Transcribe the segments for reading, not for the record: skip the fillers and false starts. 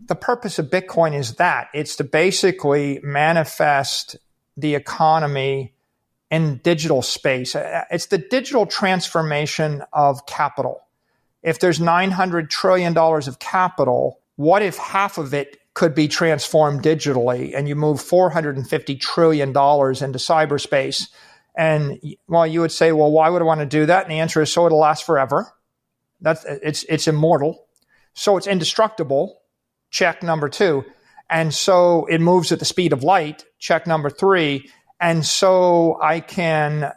the purpose of Bitcoin is that it's to basically manifest the economy in digital space. It's the digital transformation of capital. If there's $900 trillion of capital, what if half of it could be transformed digitally and you move $450 trillion into cyberspace? And well, you would say, well, why would I want to do that? And the answer is so it'll last forever. It's immortal. So it's indestructible. Check number 2. And so it moves at the speed of light. Check number 3. And so I can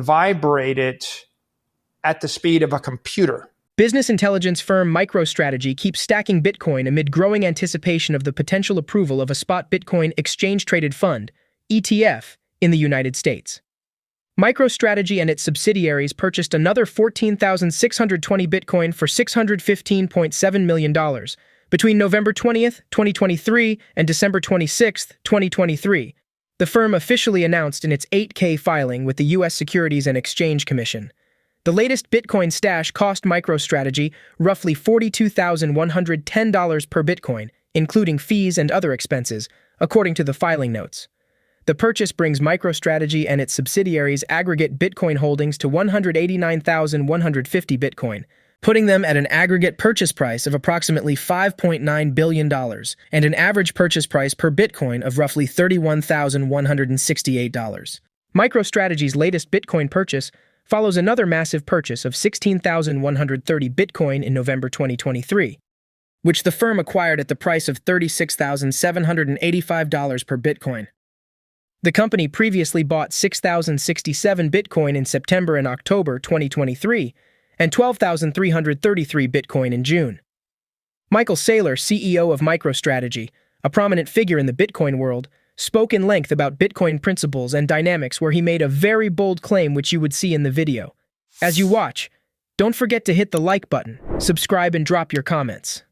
vibrate it at the speed of a computer. Business intelligence firm MicroStrategy keeps stacking Bitcoin amid growing anticipation of the potential approval of a spot Bitcoin exchange-traded fund, ETF, in the United States. MicroStrategy and its subsidiaries purchased another 14,620 Bitcoin for $615.7 million between November 20th, 2023 and December 26th, 2023. The firm officially announced in its 8K filing with the U.S. Securities and Exchange Commission. The latest Bitcoin stash cost MicroStrategy roughly $42,110 per Bitcoin, including fees and other expenses, according to the filing notes. The purchase brings MicroStrategy and its subsidiaries' aggregate Bitcoin holdings to 189,150 Bitcoin, putting them at an aggregate purchase price of approximately $5.9 billion and an average purchase price per Bitcoin of roughly $31,168. MicroStrategy's latest Bitcoin purchase follows another massive purchase of 16,130 Bitcoin in November 2023, which the firm acquired at the price of $36,785 per Bitcoin. The company previously bought 6,067 Bitcoin in September and October 2023, and 12,333 Bitcoin in June. Michael Saylor, CEO of MicroStrategy, a prominent figure in the Bitcoin world, spoke in length about Bitcoin principles and dynamics, where he made a very bold claim which you would see in the video. As you watch, don't forget to hit the like button, subscribe, and drop your comments.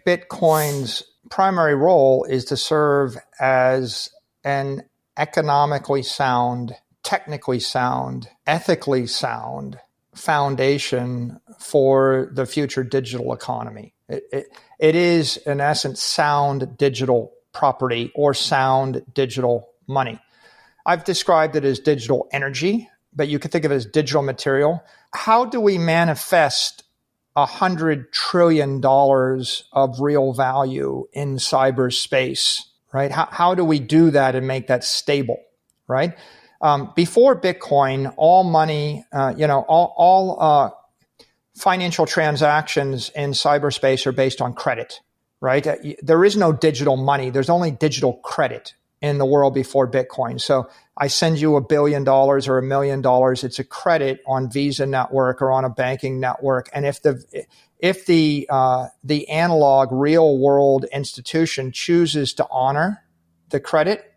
Bitcoin's primary role is to serve as an economically sound, technically sound, ethically sound foundation for the future digital economy. It is, in essence, sound digital property or sound digital money. I've described it as digital energy, but you can think of it as digital material. How do we manifest $100 trillion of real value in cyberspace, right? How do we do that and make that stable, right? Before Bitcoin, all money, all financial transactions in cyberspace are based on credit, right? There is no digital money. There's only digital credit in the world before Bitcoin. So I send you $1 billion or $1 million. It's a credit on Visa network or on a banking network. And if the analog real world institution chooses to honor the credit,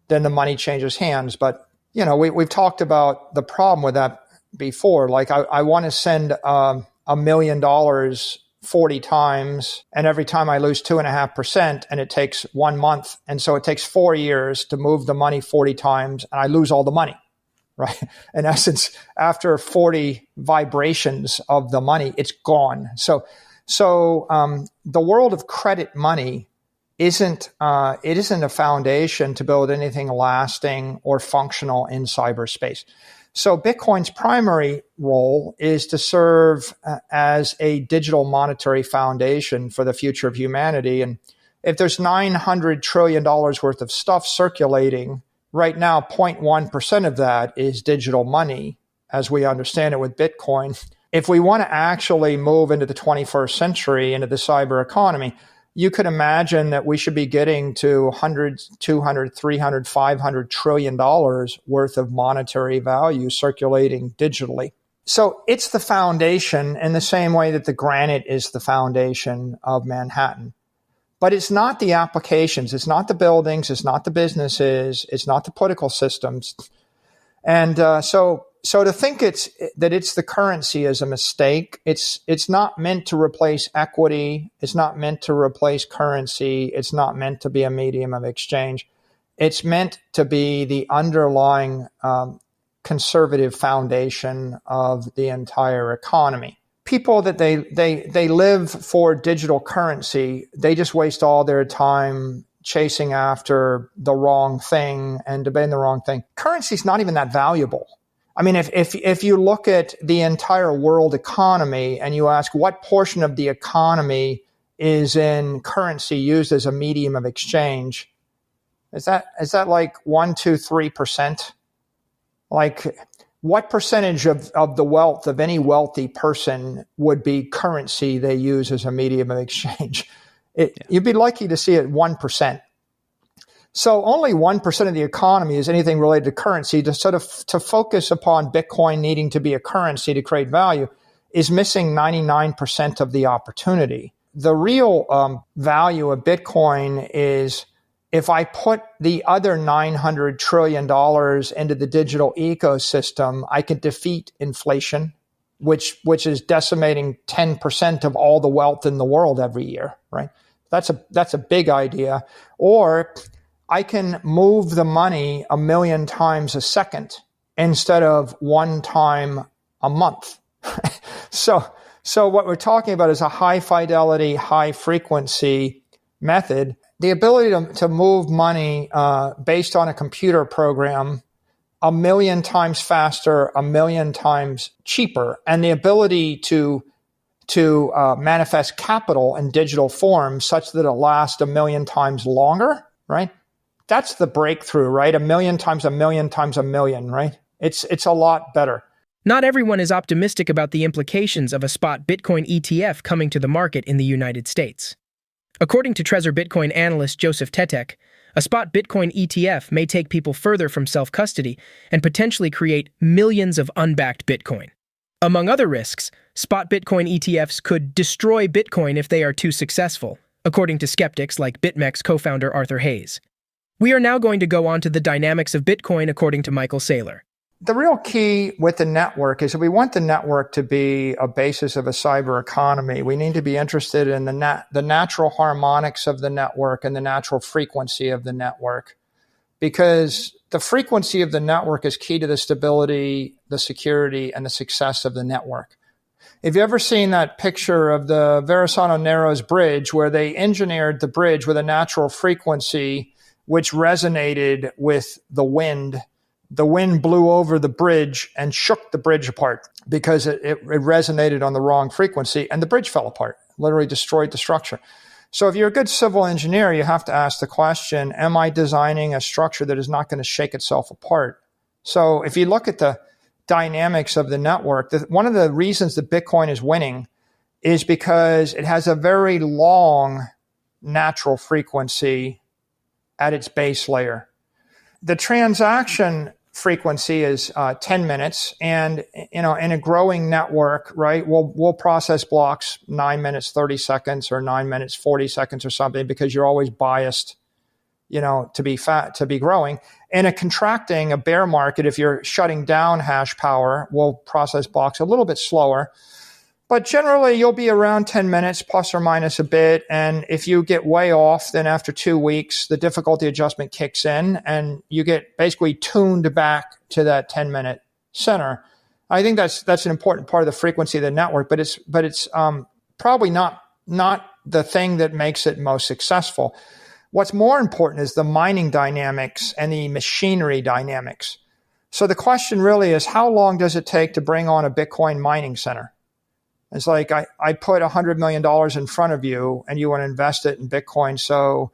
then the money changes hands. But we've talked about the problem with that before. Like I want to send $1 million 40 times, and every time I lose 2.5%, and it takes 1 month. And so it takes 4 years to move the money 40 times, and I lose all the money, right? In essence, after 40 vibrations of the money, it's gone. So the world of credit money isn't a foundation to build anything lasting or functional in cyberspace. So Bitcoin's primary role is to serve as a digital monetary foundation for the future of humanity. And if there's $900 trillion worth of stuff circulating, right now 0.1% of that is digital money, as we understand it with Bitcoin. If we want to actually move into the 21st century, into the cyber economy, you could imagine that we should be getting to 100, 200, 300, 500 trillion dollars worth of monetary value circulating digitally. So it's the foundation in the same way that the granite is the foundation of Manhattan. But it's not the applications, it's not the buildings, it's not the businesses, it's not the political systems. And so to think that it's the currency is a mistake. It's not meant to replace equity. It's not meant to replace currency. It's not meant to be a medium of exchange. It's meant to be the underlying conservative foundation of the entire economy. people that they live for digital currency, they just waste all their time chasing after the wrong thing and debating the wrong thing. Currency is not even that valuable. I mean, if you look at the entire world economy and you ask what portion of the economy is in currency used as a medium of exchange, is that like 1, 2, 3%? Like, what percentage of the wealth of any wealthy person would be currency they use as a medium of exchange? You'd be lucky to see it 1%. So only 1% of the economy is anything related to currency. To focus upon Bitcoin needing to be a currency to create value is missing 99% of the opportunity. The real value of Bitcoin is if I put the other $900 trillion into the digital ecosystem, I could defeat inflation, which is decimating 10% of all the wealth in the world every year, right? That's a big idea. Or I can move the money 1 million times a second instead of 1 time a month. So what we're talking about is a high fidelity, high frequency method. The ability to move money based on a computer program 1 million times faster, 1 million times cheaper, and the ability to manifest capital in digital form such that it lasts 1 million times longer, right? That's the breakthrough, right? 1 million times 1 million times 1 million, right? It's a lot better. Not everyone is optimistic about the implications of a spot Bitcoin ETF coming to the market in the United States. According to Trezor Bitcoin analyst Joseph Tetek, a spot Bitcoin ETF may take people further from self-custody and potentially create millions of unbacked Bitcoin. Among other risks, spot Bitcoin ETFs could destroy Bitcoin if they are too successful, according to skeptics like BitMEX co-founder Arthur Hayes. We are now going to go on to the dynamics of Bitcoin according to Michael Saylor. The real key with the network is that we want the network to be a basis of a cyber economy. We need to be interested in the natural harmonics of the network and the natural frequency of the network, because the frequency of the network is key to the stability, the security, and the success of the network. Have you ever seen that picture of the Verrazano Narrows Bridge where they engineered the bridge with a natural frequency which resonated with the wind? The wind blew over the bridge and shook the bridge apart because it resonated on the wrong frequency, and the bridge fell apart, literally destroyed the structure. So if you're a good civil engineer, you have to ask the question, am I designing a structure that is not going to shake itself apart? So if you look at the dynamics of the network, one of the reasons that Bitcoin is winning is because it has a very long natural frequency at its base layer. The transaction frequency is 10 minutes, and in a growing network, right, we'll process blocks 9 minutes 30 seconds or 9 minutes 40 seconds or something, because you're always biased to be growing. In a bear market, if you're shutting down hash power, we'll process blocks a little bit slower. But generally, you'll be around 10 minutes, plus or minus a bit. And if you get way off, then after 2 weeks, the difficulty adjustment kicks in, and you get basically tuned back to that 10-minute center. I think that's an important part of the frequency of the network, but it's probably not the thing that makes it most successful. What's more important is the mining dynamics and the machinery dynamics. So the question really is, how long does it take to bring on a Bitcoin mining center? It's like I put $100 million in front of you and you want to invest it in Bitcoin. So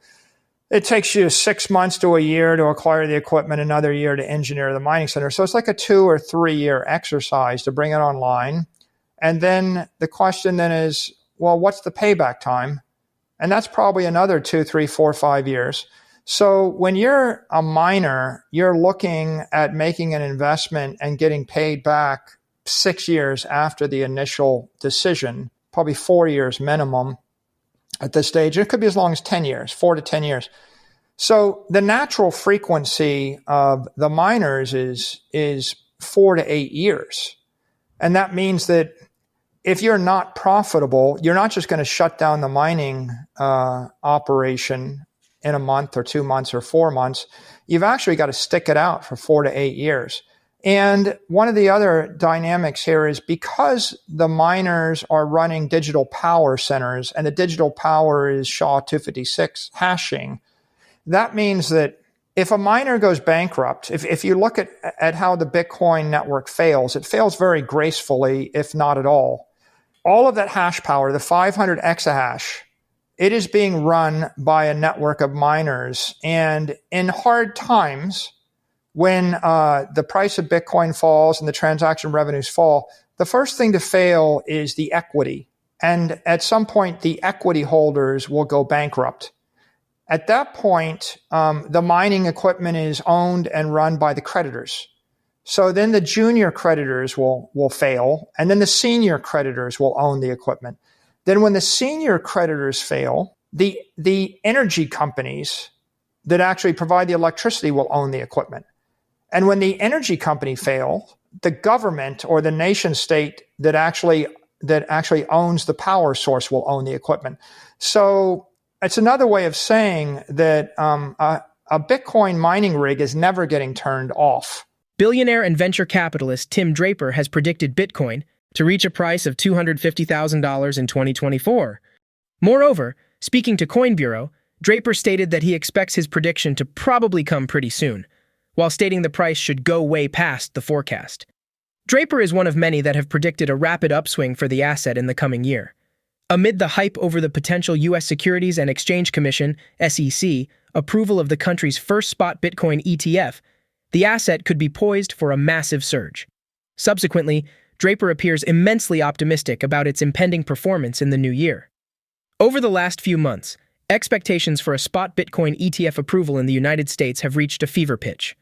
it takes you 6 months to a year to acquire the equipment, another year to engineer the mining center. So it's like a 2 or 3 year exercise to bring it online. And then the question then is, well, what's the payback time? And that's probably another 2, 3, 4, 5 years. So when you're a miner, you're looking at making an investment and getting paid back 6 years after the initial decision, probably 4 years minimum at this stage. It could be as long as 10 years, 4 to 10 years. So the natural frequency of the miners is 4 to 8 years. And that means that if you're not profitable, you're not just going to shut down the mining operation in a month or 2 months or 4 months. You've actually got to stick it out for 4 to 8 years. And one of the other dynamics here is because the miners are running digital power centers, and the digital power is SHA-256 hashing, that means that if a miner goes bankrupt, if you look at how the Bitcoin network fails, it fails very gracefully, if not at all. All of that hash power, the 500 exahash, it is being run by a network of miners. And in hard times, when the price of Bitcoin falls and the transaction revenues fall, the first thing to fail is the equity. And at some point, the equity holders will go bankrupt. At that point, the mining equipment is owned and run by the creditors. So then the junior creditors will fail, and then the senior creditors will own the equipment. Then when the senior creditors fail, the energy companies that actually provide the electricity will own the equipment. And when the energy company fails, the government or the nation state that actually owns the power source will own the equipment. So it's another way of saying that a Bitcoin mining rig is never getting turned off. Billionaire and venture capitalist Tim Draper has predicted Bitcoin to reach a price of $250,000 in 2024. Moreover, speaking to Coin Bureau, Draper stated that he expects his prediction to probably come pretty soon, while stating the price should go way past the forecast. Draper is one of many that have predicted a rapid upswing for the asset in the coming year. Amid the hype over the potential U.S. Securities and Exchange Commission (SEC) approval of the country's first spot Bitcoin ETF, the asset could be poised for a massive surge. Subsequently, Draper appears immensely optimistic about its impending performance in the new year. Over the last few months, expectations for a spot Bitcoin ETF approval in the United States have reached a fever pitch.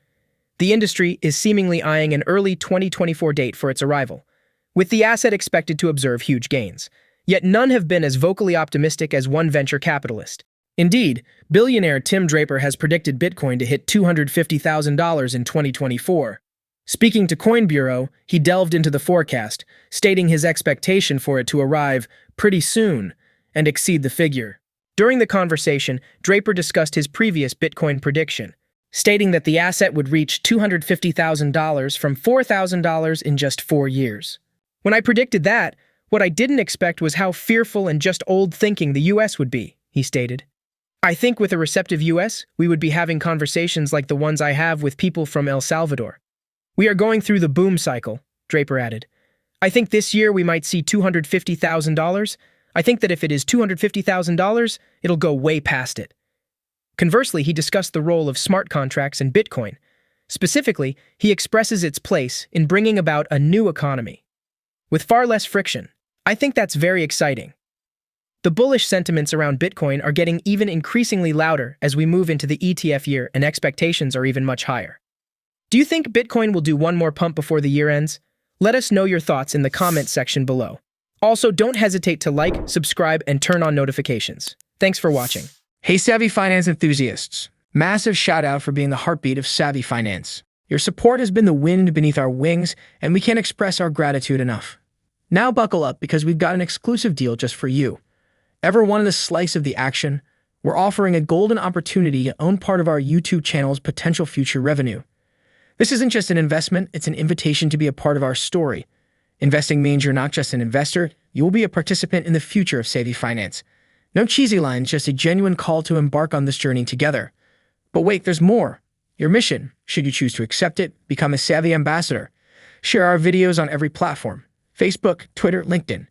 The industry is seemingly eyeing an early 2024 date for its arrival, with the asset expected to observe huge gains. Yet none have been as vocally optimistic as one venture capitalist. Indeed, billionaire Tim Draper has predicted Bitcoin to hit $250,000 in 2024. Speaking to Coin Bureau, he delved into the forecast, stating his expectation for it to arrive pretty soon and exceed the figure. During the conversation, Draper discussed his previous Bitcoin prediction, stating that the asset would reach $250,000 from $4,000 in just 4 years. When I predicted that, what I didn't expect was how fearful and just old thinking the US would be, he stated. I think with a receptive US, we would be having conversations like the ones I have with people from El Salvador. We are going through the boom cycle, Draper added. I think this year we might see $250,000. I think that if it is $250,000, it'll go way past it. Conversely, he discussed the role of smart contracts in Bitcoin. Specifically, he expresses its place in bringing about a new economy, with far less friction. I think that's very exciting. The bullish sentiments around Bitcoin are getting even increasingly louder as we move into the ETF year, and expectations are even much higher. Do you think Bitcoin will do one more pump before the year ends? Let us know your thoughts in the comments section below. Also, don't hesitate to like, subscribe, and turn on notifications. Thanks for watching. Hey Savvy Finance enthusiasts, massive shout out for being the heartbeat of Savvy Finance. Your support has been the wind beneath our wings, and we can't express our gratitude enough. Now buckle up because we've got an exclusive deal just for you. Ever wanted a slice of the action? We're offering a golden opportunity to own part of our YouTube channel's potential future revenue. This isn't just an investment, it's an invitation to be a part of our story. Investing means you're not just an investor, you will be a participant in the future of Savvy Finance. No cheesy lines, just a genuine call to embark on this journey together. But wait, there's more. Your mission, should you choose to accept it, become a Savvy ambassador. Share our videos on every platform: Facebook, Twitter, LinkedIn.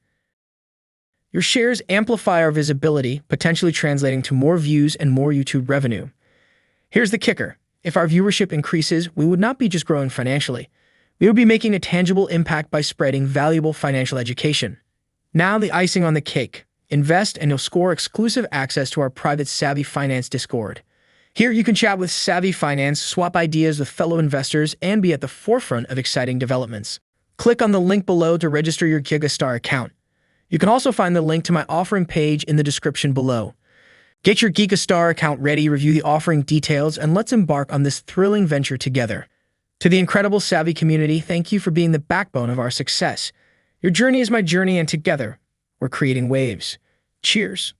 Your shares amplify our visibility, potentially translating to more views and more YouTube revenue. Here's the kicker. If our viewership increases, we would not be just growing financially. We would be making a tangible impact by spreading valuable financial education. Now the icing on the cake. Invest and you'll score exclusive access to our private Savvy Finance Discord. Here you can chat with Savvy Finance, swap ideas with fellow investors, and be at the forefront of exciting developments. Click on the link below to register your Gigastar account. You can also find the link to my offering page in the description below. Get your Gigastar account ready, review the offering details, and let's embark on this thrilling venture together. To the incredible Savvy community, thank you for being the backbone of our success. Your journey is my journey, and together, we're creating waves. Cheers.